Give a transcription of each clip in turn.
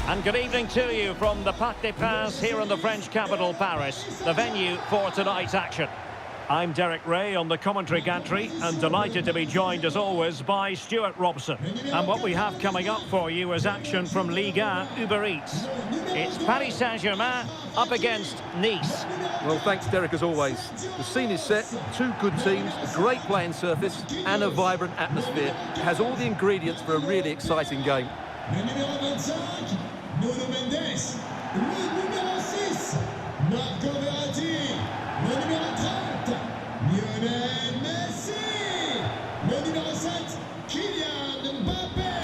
And good evening to you from the Parc des Princes here in the French capital, Paris, the venue for tonight's action. I'm Derek Ray on the commentary gantry and delighted to be joined as always by Stuart Robson. And what we have coming up for you is action from Ligue Uber Eats. It's Paris Saint-Germain up against Nice. Well, thanks Derek as always. The scene is set, two good teams, a great playing surface and a vibrant atmosphere. It has all the ingredients for a really exciting game. Le numéro 25, Nuno Mendes. Le numéro 6, Marco Verratti. Le numéro 30, Lionel Messi. Le numéro 7, Kylian Mbappe.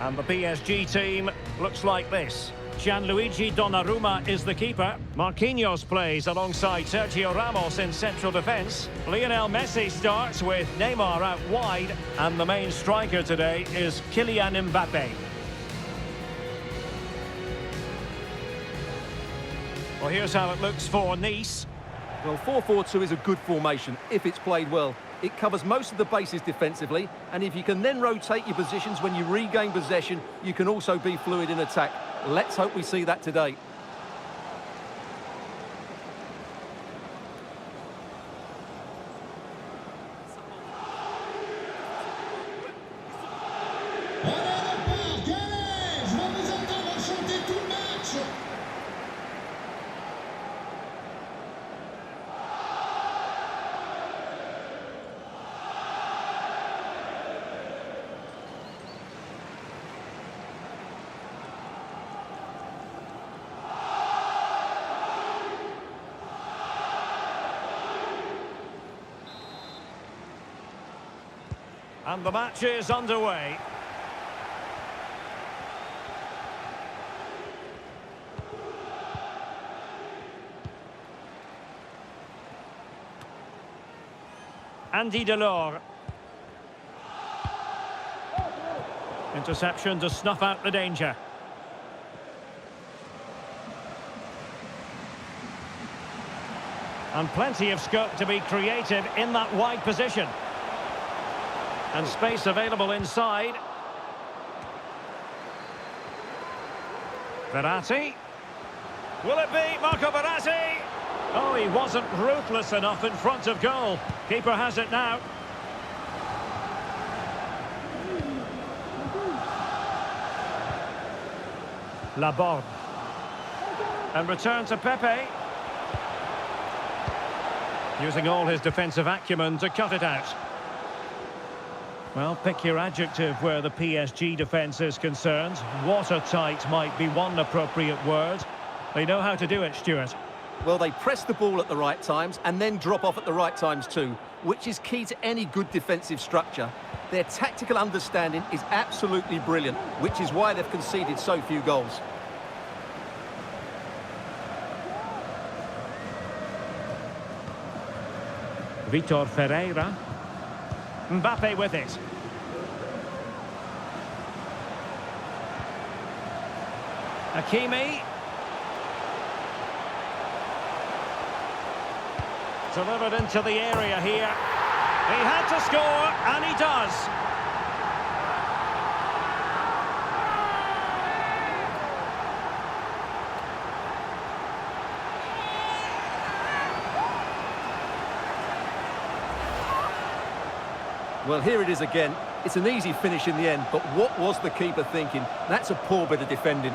And the PSG team looks like this. Gianluigi Donnarumma is the keeper. Marquinhos plays alongside Sergio Ramos in central defence. Lionel Messi starts with Neymar out wide. And the main striker today is Kylian Mbappe. Well, here's how it looks for Nice. Well, 4-4-2 is a good formation if it's played well. It covers most of the bases defensively, and if you can then rotate your positions when you regain possession, you can also be fluid in attack. Let's hope we see that today. And the match is underway. Andy Delors. Interception to snuff out the danger. And plenty of scope to be created in that wide position. And space available inside. Verratti. Will it be Marco Verratti? Oh, he wasn't ruthless enough in front of goal. Keeper has it now. Laborde. And return to Pepe. Using all his defensive acumen to cut it out. Well, pick your adjective where the PSG defence is concerned. Watertight might be one appropriate word. They know how to do it, Stuart. Well, they press the ball at the right times and then drop off at the right times too, which is key to any good defensive structure. Their tactical understanding is absolutely brilliant, which is why they've conceded so few goals. Vitor Ferreira. Mbappe with it. Hakimi. Delivered into the area here. He had to score, and he does. Well, here it is again. It's an easy finish in the end, but what was the keeper thinking? That's a poor bit of defending.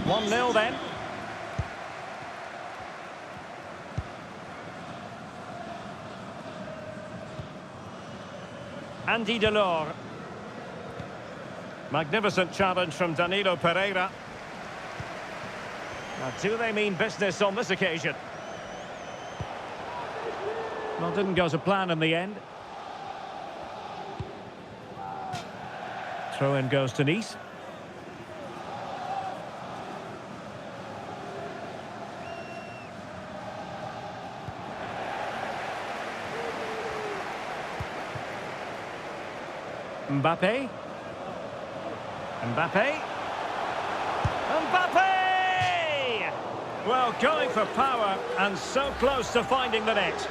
One 1-0 then. Andy Delors. Magnificent challenge from Danilo Pereira. Now, do they mean business on this occasion? Well, didn't go to plan in the end. Throw-in goes to Nice. Mbappe. Mbappe. Mbappe! Well, going for power and so close to finding the net.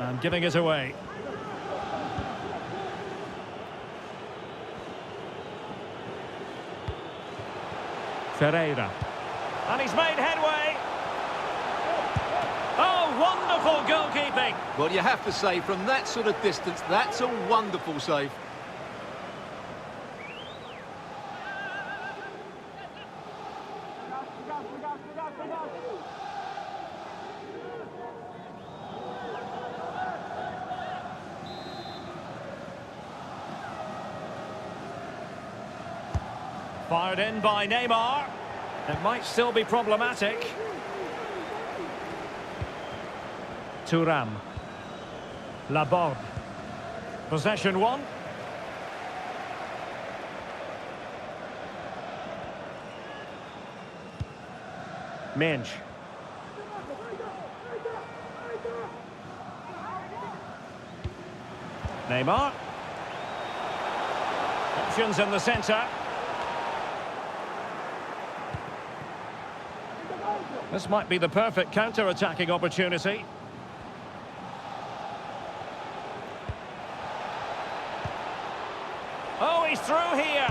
And giving it away. Ferreira. And he's made headway. Oh, wonderful goalkeeping. Well, you have to say, from that sort of distance, that's a wonderful save. Fired in by Neymar. It might still be problematic. Thuram. Laborde. Possession one. Minge. Neymar. Options in the centre. This might be the perfect counter-attacking opportunity. Oh, he's through here.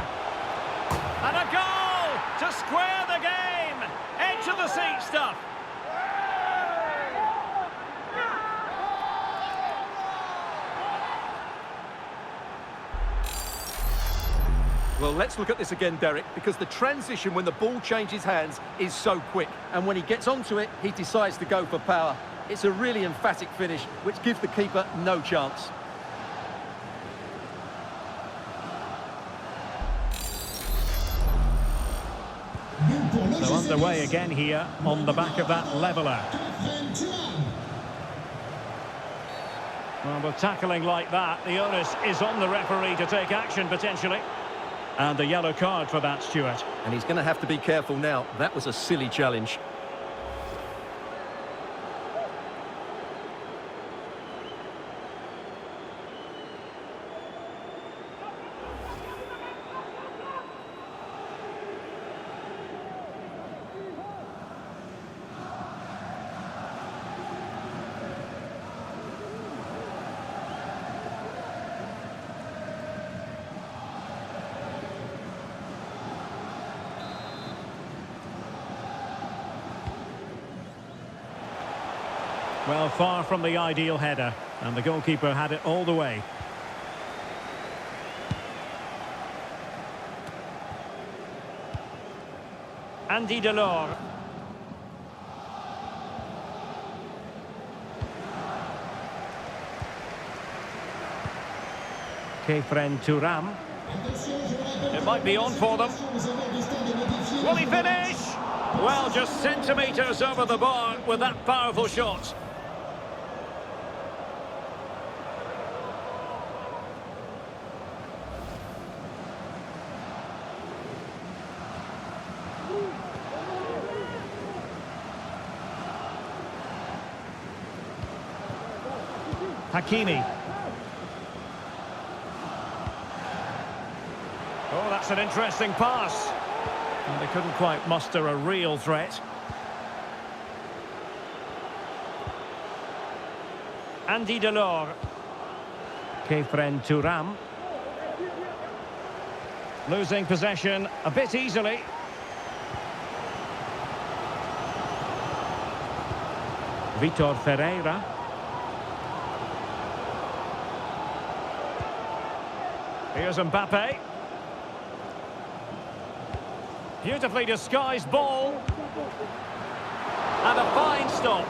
And a goal to square the game. Edge of the seat stuff. Well, let's look at this again, Derek, because the transition when the ball changes hands is so quick. And when he gets onto it, he decides to go for power. It's a really emphatic finish, which gives the keeper no chance. So underway again here on the back of that leveller. Well, with tackling like that, the onus is on the referee to take action potentially. And a yellow card for that, Stuart. And he's going to have to be careful now. That was a silly challenge. Well, far from the ideal header, and the goalkeeper had it all the way. Andy Delors. Kefren Thuram. It might be on for them. Will he finish? Well, just centimetres over the bar with that powerful shot. Hakimi. Oh, that's an interesting pass. And they couldn't quite muster a real threat. Andy Delors. Kefren Thuram. Losing possession a bit easily. Vitor Ferreira. Here's Mbappe. Beautifully disguised ball. And a fine stop.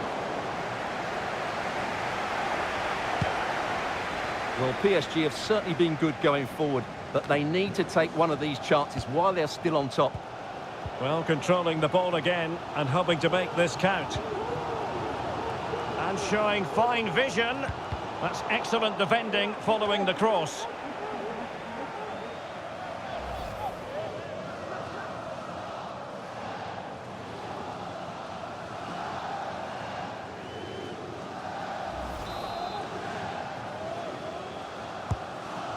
Well, PSG have certainly been good going forward, but they need to take one of these chances while they're still on top. Well, controlling the ball again and hoping to make this count. And showing fine vision. That's excellent defending following the cross.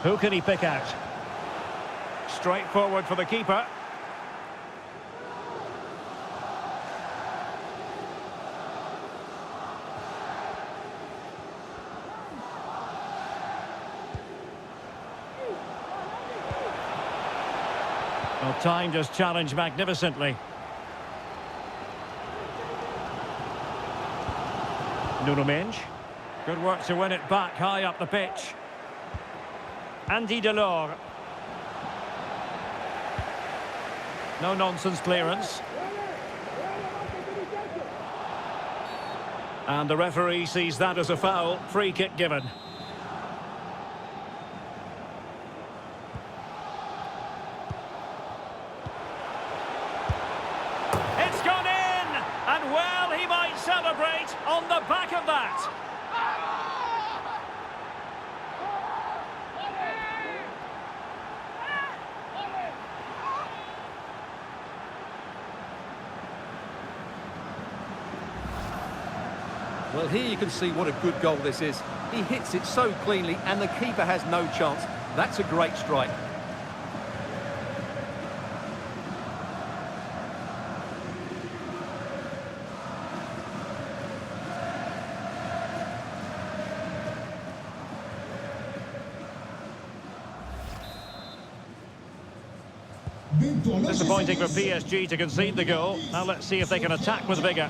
Who can he pick out? Straight forward for the keeper. Well, timed his challenge magnificently. Nuno Mendes. Good work to win it back high up the pitch. Andy Delors. No-nonsense clearance. And the referee sees that as a foul. Free kick given. It's gone in! And well, he might celebrate on the back of that. Well, here you can see what a good goal this is. He hits it so cleanly and the keeper has no chance. That's a great strike. Disappointing for PSG to concede the goal. Now let's see if they can attack with vigour.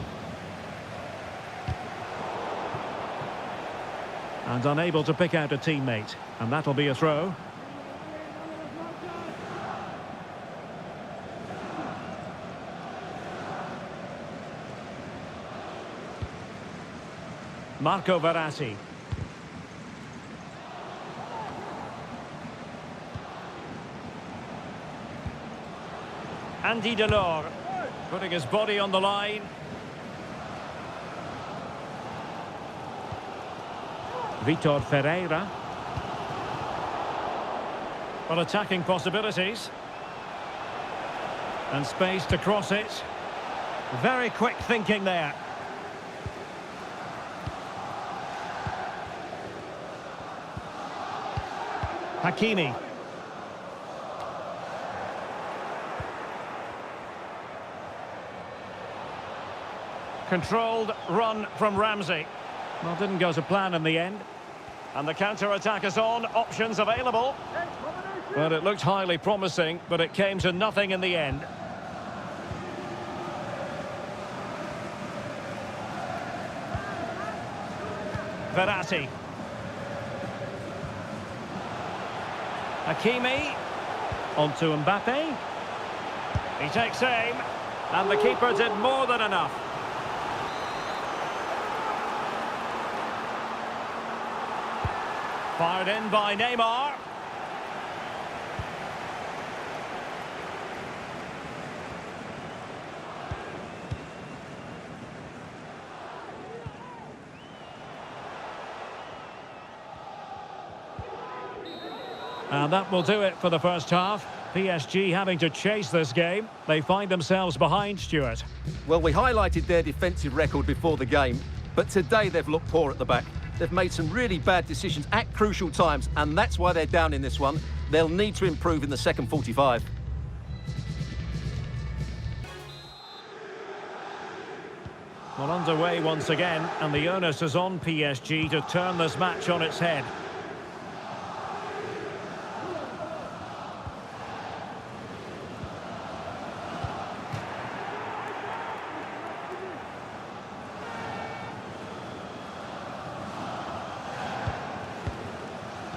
And unable to pick out a teammate. And that'll be a throw. Marco Verratti. Andy Delors. Putting his body on the line. Vitor Ferreira. Well, attacking possibilities. And space to cross it. Very quick thinking there. Hakimi. Controlled run from Ramsey. Well, didn't go to plan in the end. And the counter-attack is on, options available. Well, it looked highly promising, but it came to nothing in the end. Verratti. Hakimi. Onto Mbappe. He takes aim, and the keeper did more than enough. Fired in by Neymar. And that will do it for the first half. PSG having to chase this game. They find themselves behind, Stuart. Well, we highlighted their defensive record before the game, but today they've looked poor at the back. They've made some really bad decisions at crucial times, and that's why they're down in this one. They'll need to improve in the second 45. Well, underway once again, and the onus is on PSG to turn this match on its head.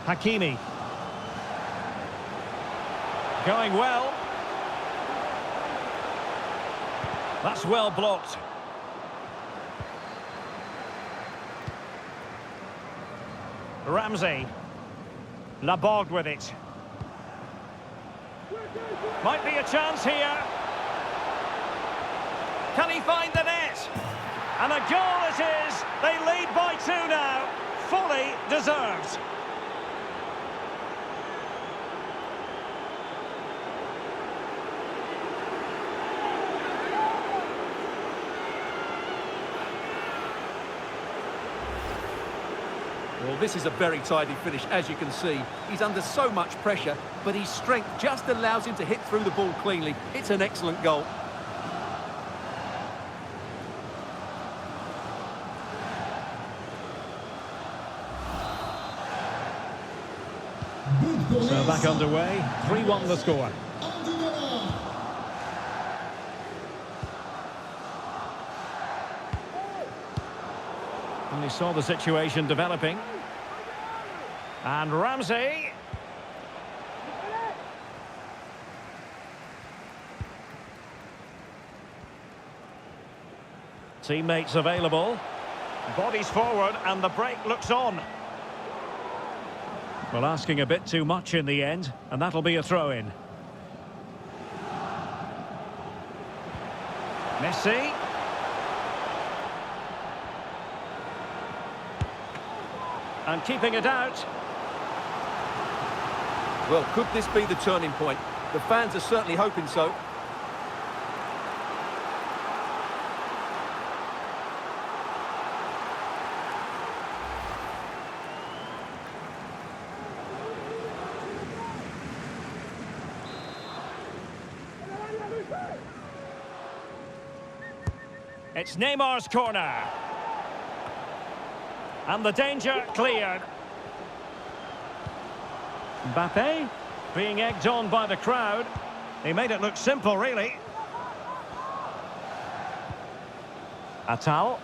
Hakimi. Going well. That's well blocked. Ramsey. Laborde with it. Might be a chance here. Can he find the net? And a goal it is. They lead by 2 now. Fully deserved. Well, this is a very tidy finish, as you can see. He's under so much pressure, but his strength just allows him to hit through the ball cleanly. It's an excellent goal. So back underway, 3-1 the score. And he saw the situation developing. And Ramsey. Teammates available. Bodies forward and the break looks on. Well, asking a bit too much in the end, and that'll be a throw-in. Messi. And keeping it out. Well, could this be the turning point? The fans are certainly hoping so. It's Neymar's corner. And the danger cleared. Mbappe being egged on by the crowd. He made it look simple, really. Atal.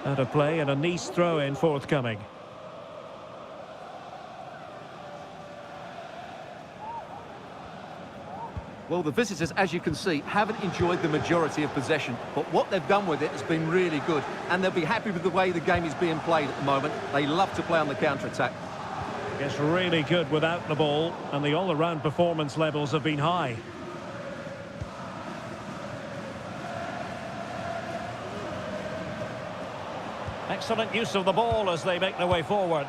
Out of play and a Nice throw-in forthcoming. Well, the visitors, as you can see, haven't enjoyed the majority of possession, but what they've done with it has been really good, and they'll be happy with the way the game is being played at the moment. They love to play on the counter-attack. It's really good without the ball, and the all-around performance levels have been high. Excellent use of the ball as they make their way forward.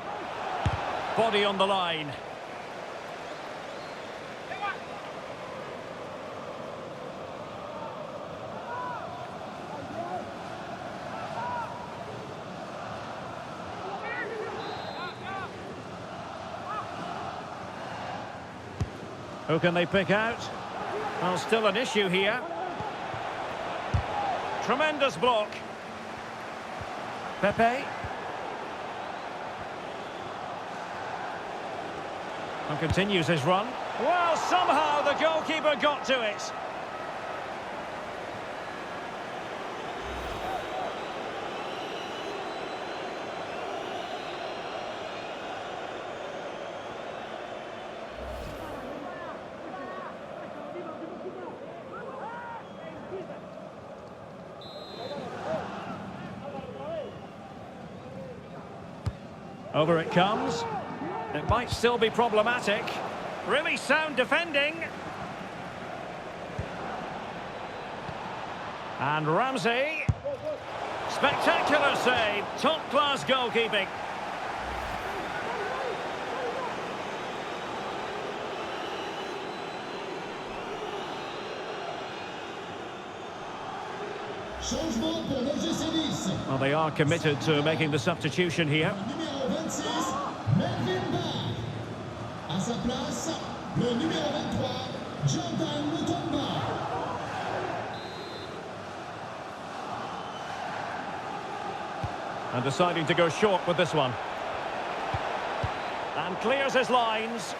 Body on the line. Who can they pick out? Well, still an issue here. Tremendous block. Pepe. And continues his run. Well, somehow the goalkeeper got to it. Over it comes. It might still be problematic. Really sound defending. And Ramsey. Spectacular save. Top-class goalkeeping. Changement pour l'OGC Nice. Well, they are committed to making the substitution here. Numéro 26, Melvin Barr. À sa place, le numéro 23, Jordan Mutomba. And deciding to go short with this one. And clears his lines.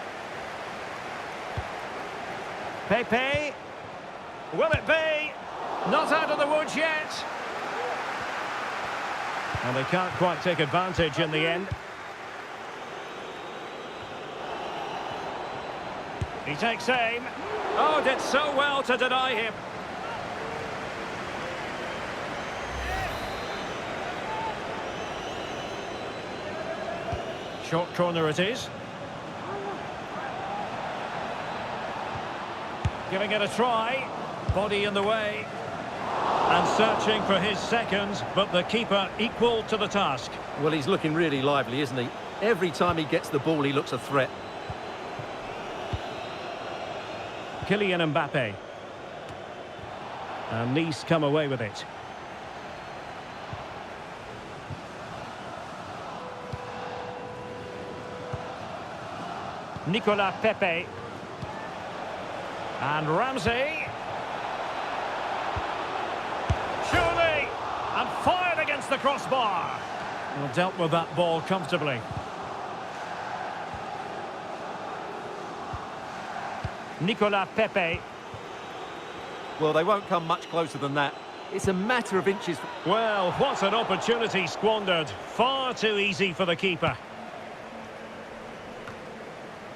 Pepe. Will it be? Not out of the woods yet. And they can't quite take advantage in the end. He takes aim. Oh, did so well to deny him. Short corner it is. Giving it a try. Body in the way. And searching for his second, but the keeper equal to the task. Well, he's looking really lively, isn't he? Every time he gets the ball, he looks a threat. Kylian Mbappe. And Nice come away with it. Nicolas Pepe. And Ramsey. Surely! And fired against the crossbar. Well, dealt with that ball comfortably. Nicolas Pepe. Well, they won't come much closer than that. It's a matter of inches. Well, what an opportunity squandered. Far too easy for the keeper.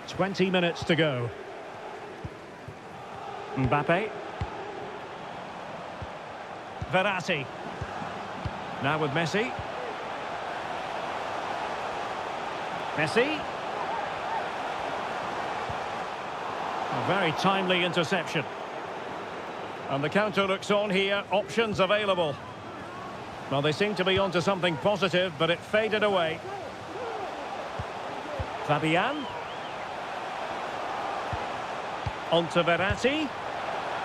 20 minutes to go. Mbappe. Verratti. Now with Messi. Messi. A very timely interception. And the counter looks on here. Options available. Well, they seem to be onto something positive, but it faded away. Fabian. On to Verratti.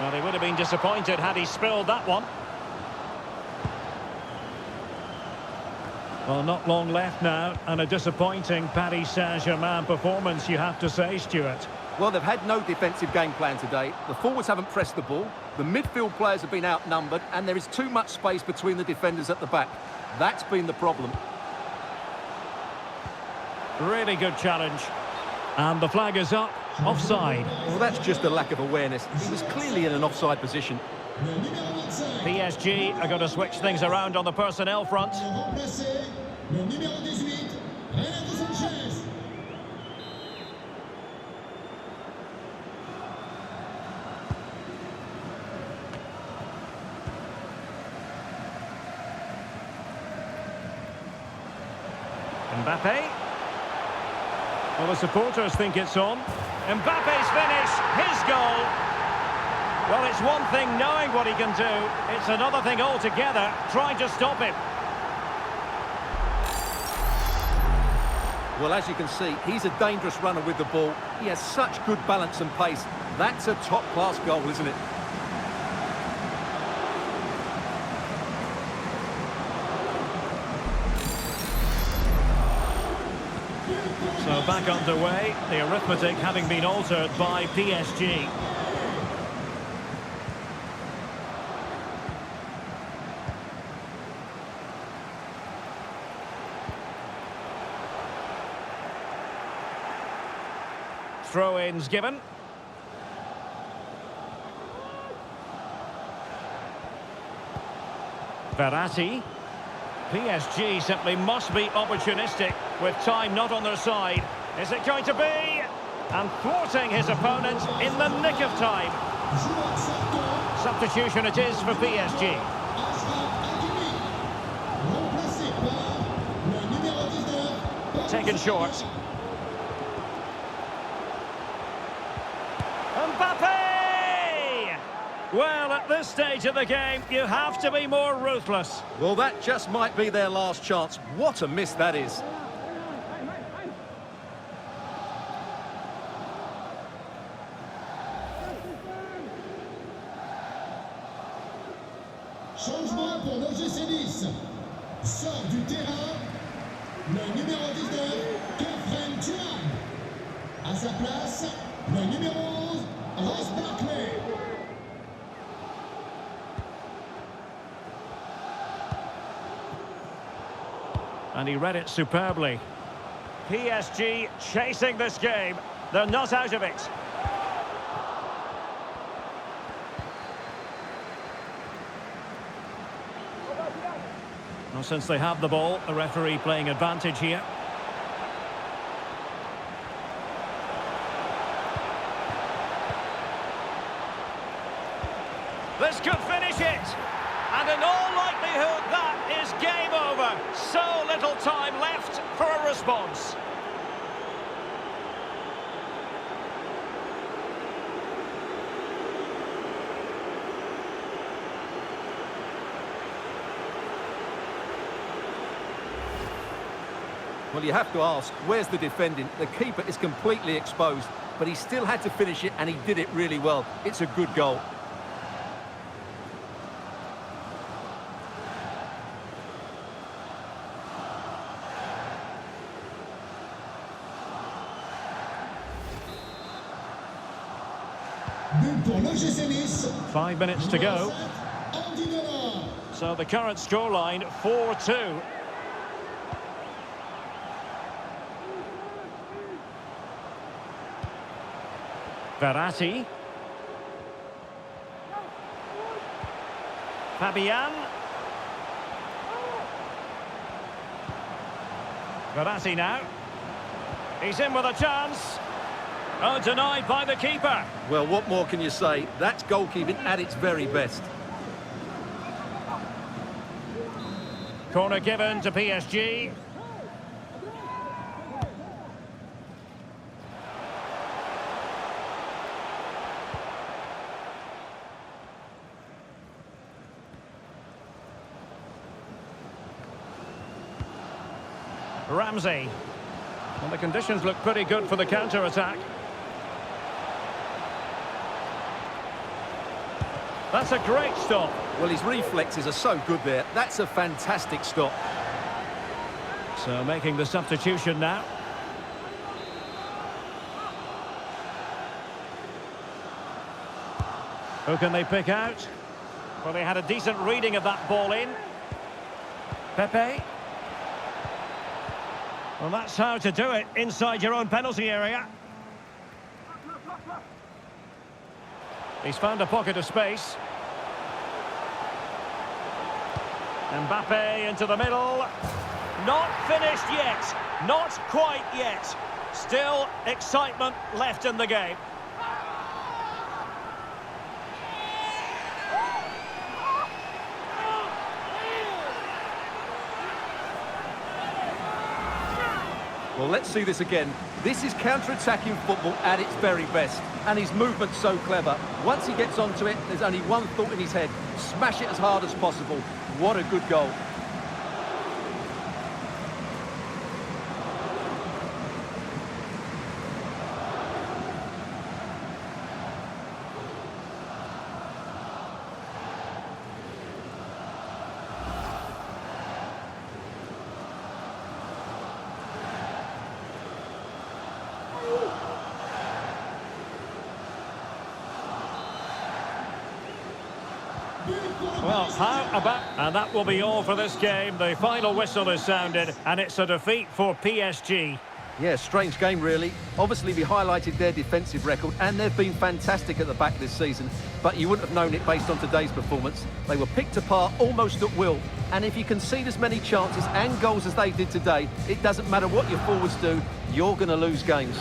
Well, he would have been disappointed had he spilled that one. Well, not long left now, and a disappointing Paris Saint-Germain performance, you have to say, Stuart. Well, they've had no defensive game plan today. The forwards haven't pressed the ball. The midfield players have been outnumbered, and there is too much space between the defenders at the back. That's been the problem. Really good challenge. And the flag is up. Offside. Well, that's just a lack of awareness. He was clearly in an offside position. PSG are going to switch things around on the personnel front. Mbappe. Well, the supporters think it's on. Mbappe's finish, his goal. Well, it's one thing knowing what he can do. It's another thing altogether trying to stop him. Well, as you can see, he's a dangerous runner with the ball. He has such good balance and pace. That's a top-class goal, isn't it? So back underway, the arithmetic having been altered by PSG. Throw-ins given. Verratti. PSG simply must be opportunistic with time not on their side. Is it going to be? And thwarting his opponent in the nick of time. Substitution it is for PSG. Taken short. Mbappe! Well, at this stage of the game, you have to be more ruthless. Well, that just might be their last chance. What a miss that is. Changement pour l'OGC Nice. Sort du terrain le numéro 19, Kefren Turam. À sa place, le numéro 11, Ross Barkley. And he read it superbly. PSG chasing this game. They're not out of it. Well, since they have the ball, the referee playing advantage here. This could finish it. And in all likelihood, that is game over. So little time left for a response. Well, you have to ask, where's the defending? The keeper is completely exposed, but he still had to finish it, and he did it really well. It's a good goal. But pour l'OGC Nice. 5 minutes to go. Ordinera. So the current scoreline, 4-2. Verratti. Fabian. Verratti now. He's in with a chance. Oh, denied by the keeper. Well, what more can you say? That's goalkeeping at its very best. Corner given to PSG. Ramsey. Well, the conditions look pretty good for the counter-attack. That's a great stop. Well, his reflexes are so good there. That's a fantastic stop. So making the substitution now. Who can they pick out? Well, they had a decent reading of that ball in. Pepe. Well, that's how to do it inside your own penalty area. He's found a pocket of space. Mbappe into the middle. Not finished yet. Not quite yet. Still excitement left in the game. Well, let's see this again. This is counter-attacking football at its very best. And his movement's so clever. Once he gets onto it, there's only one thought in his head. Smash it as hard as possible. What a good goal. Well, how about... And that will be all for this game. The final whistle is sounded, and it's a defeat for PSG. Yeah, strange game, really. Obviously, we highlighted their defensive record, and they've been fantastic at the back this season. But you wouldn't have known it based on today's performance. They were picked apart almost at will. And if you concede as many chances and goals as they did today, it doesn't matter what your forwards do, you're going to lose games.